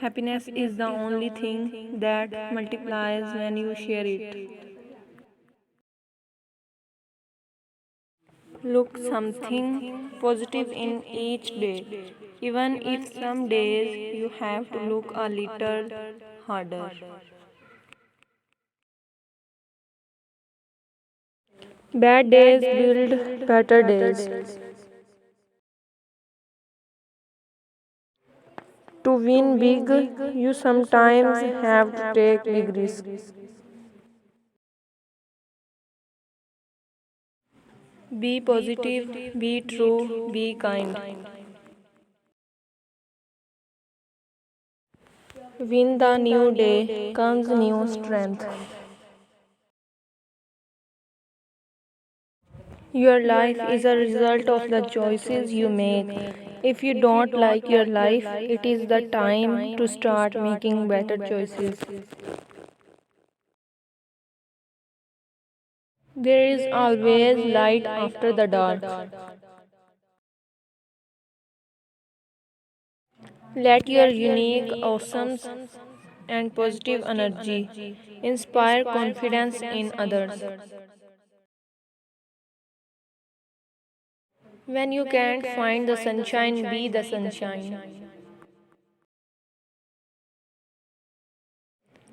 Happiness is the only thing that multiplies when you share it. Look something positive in each day, even if some days you have to look a little harder. Bad days build better days. To win big, you sometimes have to take big risks. Be positive, be true, be kind. With the new day comes new strength. Your life is a result of the choices you make. If you don't like your life, it is the time to start making better choices. There is always light after the dark. Let your unique, awesome, and positive energy inspire confidence in others. When you can't find the sunshine, be the sunshine.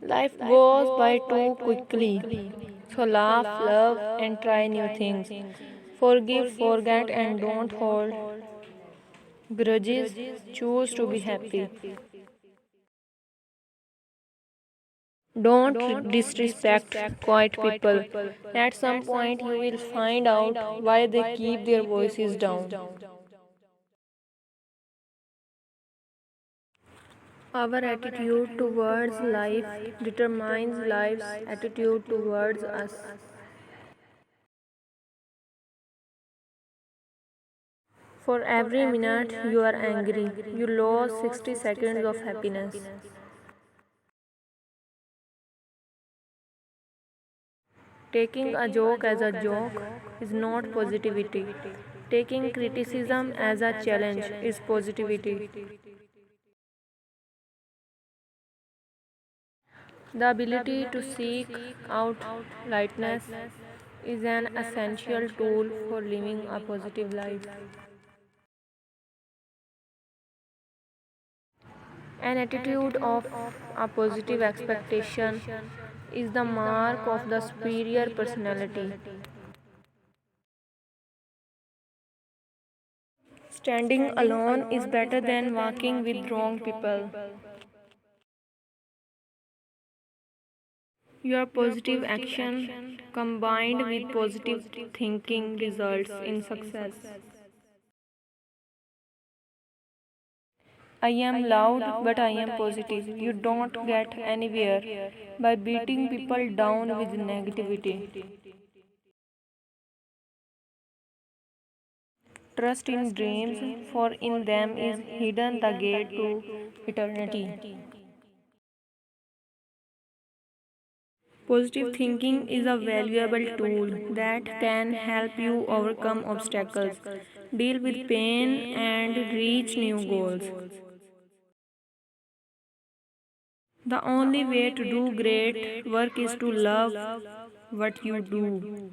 Life goes by too quickly. So laugh, love, and try new things. Forgive, forget, and don't hold grudges. Choose to be happy. Don't disrespect quiet people. At some point, you will find out why they keep their voices down. Our attitude towards life determines life's attitude towards us. For every minute you are angry, you lose 60 seconds of happiness. Taking a joke as a joke is not positivity. Taking criticism as a challenge is positivity. The ability to seek out lightness is an essential tool for living a positive life. An attitude of a positive expectation is the mark of the superior personality. Standing alone is better than walking with wrong people. Your positive action combined with positive thinking results in success. I am loud, but I am positive. You don't get anywhere by beating people down with negativity. Trust in dreams, for in them is hidden the gate to eternity. Positive thinking is a valuable tool that can help you overcome obstacles, deal with pain, and reach new goals. The only way to do great work is to love what you do.